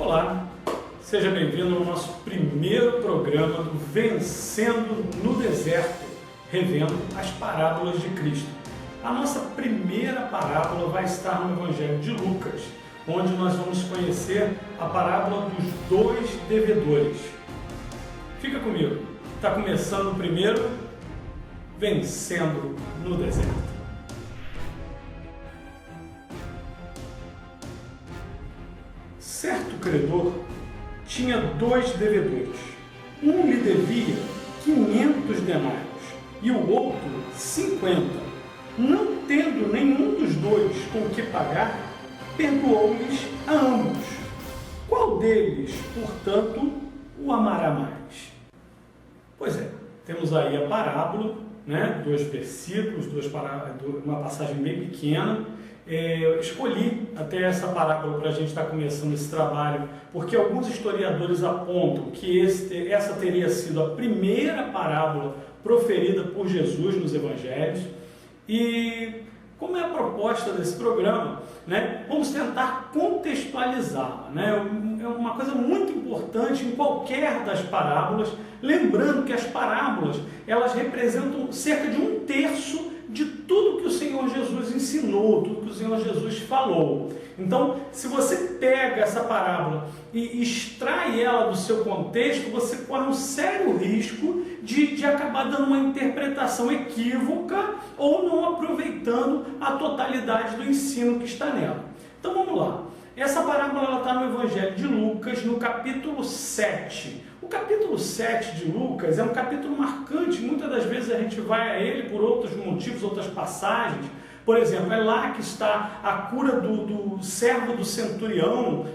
Olá, seja bem-vindo ao nosso primeiro programa do Vencendo no Deserto, revendo as parábolas de Cristo. A nossa primeira parábola vai estar no Evangelho de Lucas, onde nós vamos conhecer a parábola dos dois devedores. Fica comigo, está começando o primeiro Vencendo no Deserto. Certo credor tinha dois devedores. Um lhe devia 500 denários e o outro 50. Não tendo nenhum dos dois com que pagar, perdoou-lhes a ambos. Qual deles, portanto, o amará mais? Pois é, temos aí a parábola, dois versículos, uma passagem bem pequena. Eu escolhi até essa parábola para a gente estar começando esse trabalho, porque alguns historiadores apontam que essa teria sido a primeira parábola proferida por Jesus nos Evangelhos. E como é a proposta desse programa, vamos tentar contextualizá-la. É uma coisa muito importante em qualquer das parábolas, lembrando que as parábolas elas representam cerca de 1/3 de tudo que o Senhor Jesus ensinou, tudo que o Senhor Jesus falou. Então, se você pega essa parábola e extrai ela do seu contexto, você corre um sério risco de acabar dando uma interpretação equívoca ou não aproveitando a totalidade do ensino que está nela. Então, vamos lá. Essa parábola está no Evangelho de Lucas, no capítulo 7. O capítulo 7 de Lucas é um capítulo marcante, muitas das vezes a gente vai a ele por outros motivos, outras passagens. Por exemplo, é lá que está a cura do servo do centurião,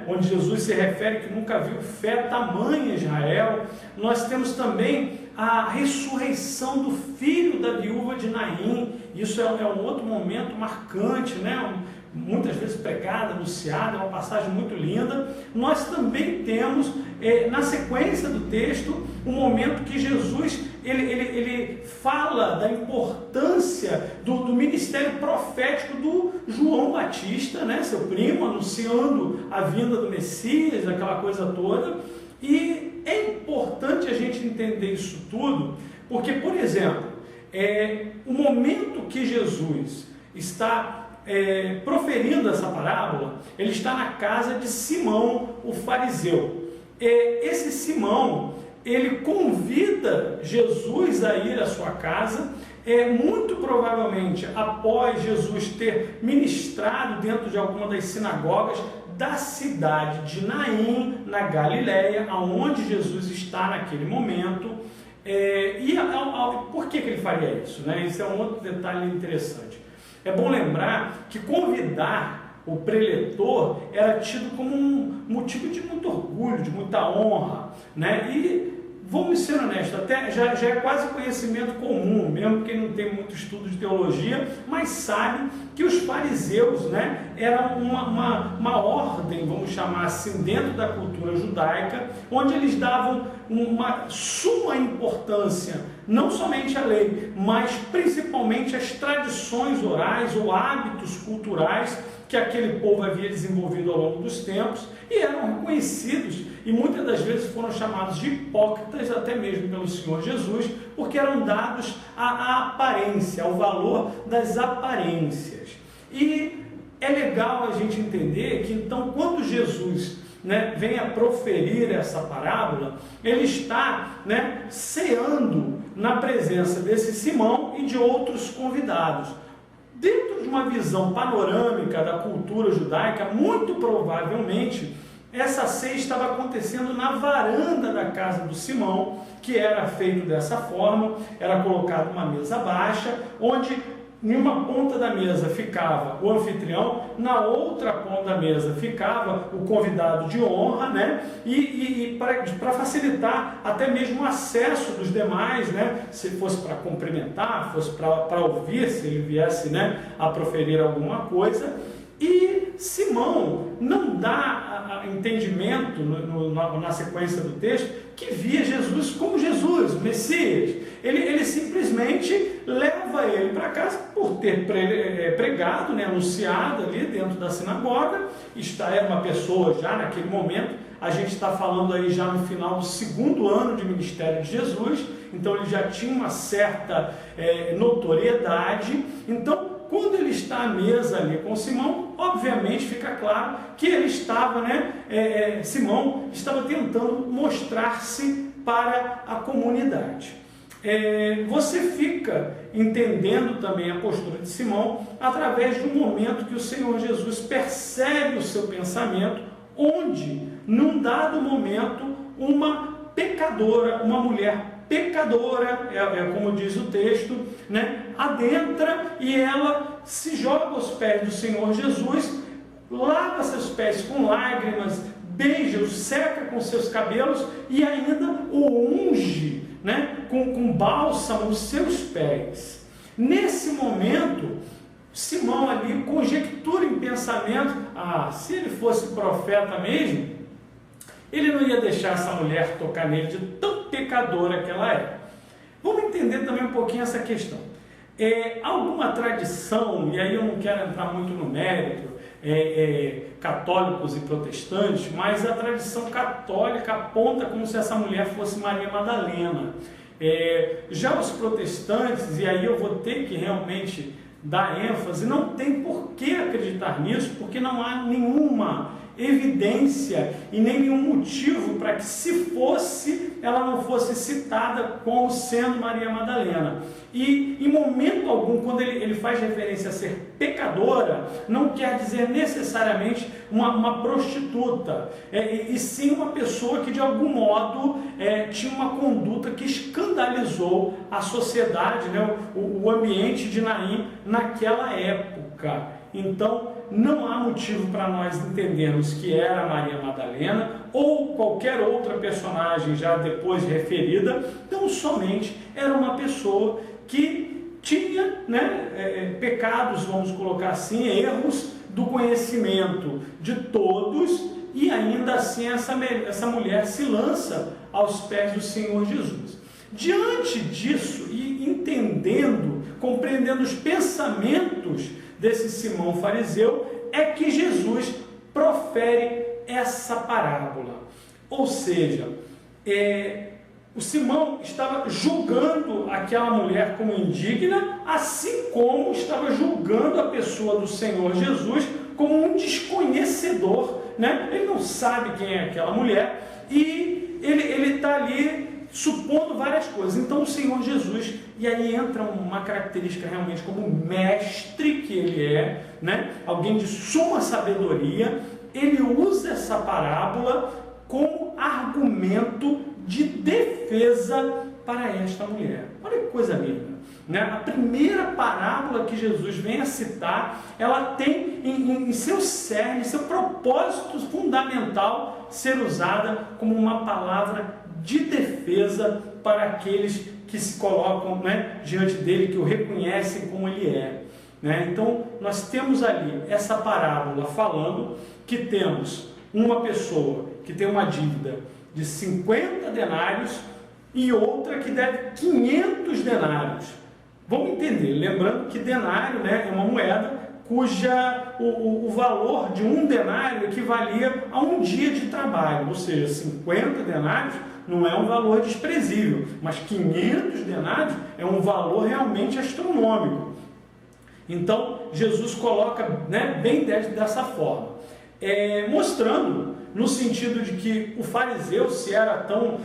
onde Jesus se refere que nunca viu fé tamanha em Israel. Nós temos também a ressurreição do filho da viúva de Naim. Isso é um outro momento marcante, muitas vezes pregada, anunciada, é uma passagem muito linda. Nós também temos, na sequência do texto, um momento que Jesus ele fala da importância do ministério profético do João Batista, seu primo, anunciando a vinda do Messias, aquela coisa toda. E é importante a gente entender isso tudo, porque, por exemplo, o momento que Jesus está proferindo essa parábola, ele está na casa de Simão, o fariseu. Esse Simão, ele convida Jesus a ir à sua casa, muito provavelmente após Jesus ter ministrado dentro de alguma das sinagogas da cidade de Naim, na Galileia, aonde Jesus está naquele momento. Por que ele faria isso? Isso é um outro detalhe interessante. É bom lembrar que convidar o preletor era tido como um motivo de muito orgulho, de muita honra, E vamos ser honestos, até já é quase conhecimento comum, mesmo quem não tem muito estudo de teologia, mas sabe que os fariseus, eram uma ordem, vamos chamar assim, dentro da cultura judaica, onde eles davam uma suma importância, não somente à lei, mas principalmente às tradições orais ou hábitos culturais que aquele povo havia desenvolvido ao longo dos tempos, e eram reconhecidos e muitas das vezes foram chamados de hipócritas até mesmo pelo Senhor Jesus, porque eram dados à aparência, ao valor das aparências. E é legal a gente entender que então quando Jesus vem a proferir essa parábola, ele está ceando na presença desse Simão e de outros convidados. Dentro de uma visão panorâmica da cultura judaica, muito provavelmente essa ceia estava acontecendo na varanda da casa do Simão, que era feito dessa forma, era colocada uma mesa baixa, onde em uma ponta da mesa ficava o anfitrião, na outra ponta da mesa ficava o convidado de honra, e para facilitar até mesmo o acesso dos demais, se fosse para cumprimentar, fosse para ouvir, se ele viesse a proferir alguma coisa. E Simão não dá entendimento na sequência do texto que via Jesus como Jesus, o Messias. Ele simplesmente leva ele para casa por ter pregado, né, anunciado ali dentro da sinagoga. Era uma pessoa já naquele momento, a gente está falando aí já no final do 2º ano de ministério de Jesus, então ele já tinha uma certa notoriedade. Então, quando ele está à mesa ali com Simão, obviamente fica claro que ele estava, Simão estava tentando mostrar-se para a comunidade. Você fica entendendo também a postura de Simão através do momento que o Senhor Jesus percebe o seu pensamento, onde, num dado momento, uma pecadora, uma mulher pecadora, como diz o texto, adentra e ela se joga aos pés do Senhor Jesus, lava seus pés com lágrimas, beija-os, seca com seus cabelos e ainda o unge, com bálsamo os seus pés. Nesse momento, Simão ali conjectura em pensamento: se ele fosse profeta mesmo, ele não ia deixar essa mulher tocar nele, de tão pecadora que ela é. Vamos entender também um pouquinho essa questão. Alguma tradição, e aí eu não quero entrar muito no mérito, católicos e protestantes, mas a tradição católica aponta como se essa mulher fosse Maria Madalena. Já os protestantes, e aí eu vou ter que realmente dar ênfase, não tem por que acreditar nisso, porque não há nenhuma evidência e nem nenhum motivo para que, se fosse, ela não fosse citada como sendo Maria Madalena. E em momento algum, quando ele faz referência a ser pecadora, não quer dizer necessariamente uma prostituta, e sim uma pessoa que de algum modo tinha uma conduta que escandalizou a sociedade, o ambiente de Naim naquela época. Então, não há motivo para nós entendermos que era Maria Madalena ou qualquer outra personagem já depois referida. Então, somente era uma pessoa que tinha pecados, vamos colocar assim, erros do conhecimento de todos, e ainda assim essa mulher se lança aos pés do Senhor Jesus. Diante disso, e entendendo, compreendendo os pensamentos desse Simão fariseu, é que Jesus profere essa parábola. Ou seja, o Simão estava julgando aquela mulher como indigna, assim como estava julgando a pessoa do Senhor Jesus como um desconhecedor, Ele não sabe quem é aquela mulher e ele está ali supondo várias coisas. Então o Senhor Jesus, e aí entra uma característica realmente como mestre que ele é, alguém de suma sabedoria, ele usa essa parábola como argumento de defesa para esta mulher. Olha que coisa linda. A primeira parábola que Jesus vem a citar, ela tem em seu cerne, seu propósito fundamental, ser usada como uma palavra de defesa para aqueles que se colocam diante dele, que o reconhecem como ele é. Então, nós temos ali essa parábola falando que temos uma pessoa que tem uma dívida de 50 denários e outra que deve 500 denários. Vamos entender, lembrando que denário é uma moeda cuja o valor de um denário equivalia a um dia de trabalho, ou seja, 50 denários não é um valor desprezível, mas 500 denários é um valor realmente astronômico. Então, Jesus coloca bem dessa forma, mostrando no sentido de que o fariseu, se era tão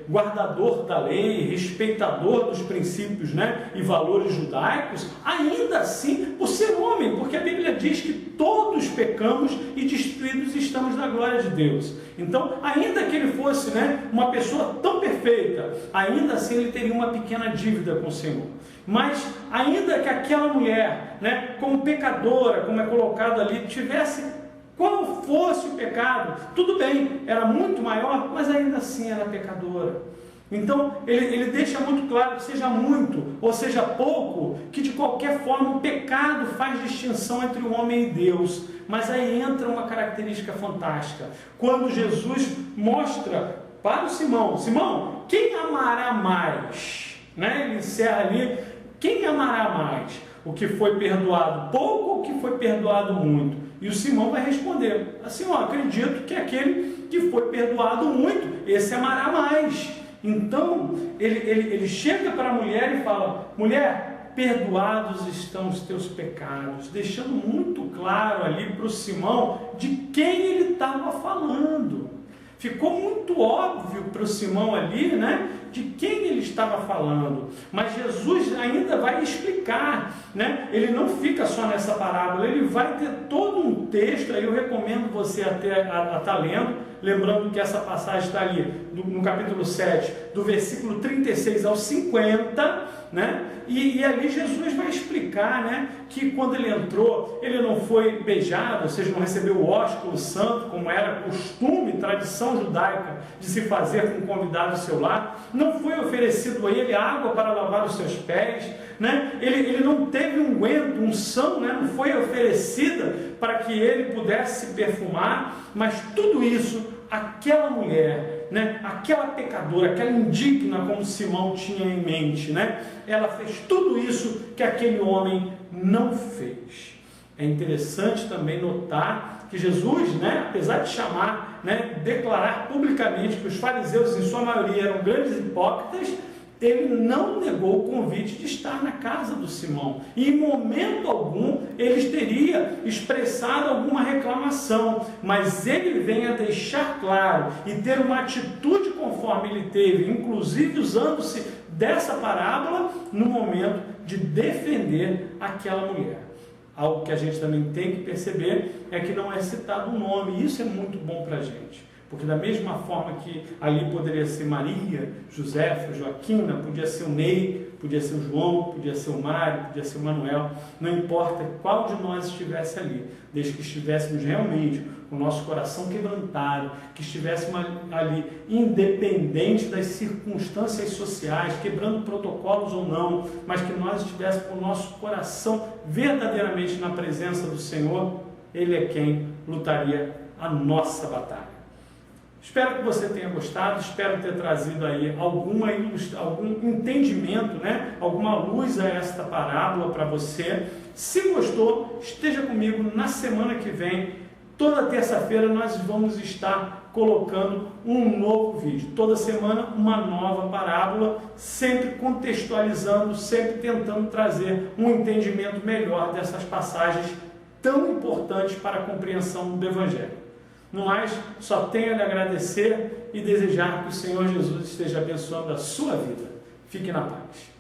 guardador da lei, respeitador dos princípios e valores judaicos, ainda assim, por ser homem, porque a Bíblia diz que todos pecamos e destruídos estamos da glória de Deus. Então, ainda que ele fosse uma pessoa tão perfeita, ainda assim ele teria uma pequena dívida com o Senhor. Mas ainda que aquela mulher, como pecadora, como é colocado ali, tivesse qual fosse o pecado, tudo bem, era muito maior, mas ainda assim era pecadora. Então, ele deixa muito claro que seja muito ou seja pouco, que de qualquer forma o pecado faz distinção entre o homem e Deus. Mas aí entra uma característica fantástica, quando Jesus mostra para o Simão, quem amará mais? Ele encerra ali Quem amará mais? O que foi perdoado pouco ou o que foi perdoado muito? E o Simão vai responder assim, ó, acredito que aquele que foi perdoado muito, esse amará mais. Então, ele chega para a mulher e fala, mulher, perdoados estão os teus pecados, deixando muito claro ali para o Simão de quem ele estava falando. Ficou muito óbvio para o Simão ali, né, de quem ele estava falando. Mas Jesus ainda vai explicar, né? Ele não fica só nessa parábola, ele vai ter todo um texto, aí eu recomendo você até a estar lendo, lembrando que essa passagem está ali no capítulo 7, do versículo 36 ao 50, né? E ali Jesus vai explicar, né, que quando ele entrou, ele não foi beijado, ou seja, não recebeu o ósculo santo, como era costume, tradição judaica de se fazer com um convidado do seu lar, não foi oferecido a ele água para lavar os seus pés, né? Ele não teve unguento, unção, né? Não foi oferecida para que ele pudesse se perfumar, mas tudo isso, aquela mulher, né, aquela pecadora, aquela indigna, como Simão tinha em mente, né, ela fez tudo isso que aquele homem não fez. É interessante também notar que Jesus, né, apesar de chamar, né, declarar publicamente que os fariseus, em sua maioria, eram grandes hipócritas, ele não negou o convite de estar na casa do Simão. E em momento algum eles teriam expressado alguma reclamação, mas ele vem a deixar claro e ter uma atitude conforme ele teve, inclusive usando-se dessa parábola no momento de defender aquela mulher. Algo que a gente também tem que perceber é que não é citado um nome, e isso é muito bom para a gente. Porque da mesma forma que ali poderia ser Maria, Josefa, Joaquina, podia ser o Ney, podia ser o João, podia ser o Mário, podia ser o Manuel, não importa qual de nós estivesse ali, desde que estivéssemos realmente com o nosso coração quebrantado, que estivéssemos ali independente das circunstâncias sociais, quebrando protocolos ou não, mas que nós estivéssemos com o nosso coração verdadeiramente na presença do Senhor, Ele é quem lutaria a nossa batalha. Espero que você tenha gostado, espero ter trazido aí algum entendimento, né? Alguma luz a esta parábola para você. Se gostou, esteja comigo na semana que vem. Toda terça-feira nós vamos estar colocando um novo vídeo. Toda semana uma nova parábola, sempre contextualizando, sempre tentando trazer um entendimento melhor dessas passagens tão importantes para a compreensão do Evangelho. No mais, só tenho a lhe agradecer e desejar que o Senhor Jesus esteja abençoando a sua vida. Fique na paz.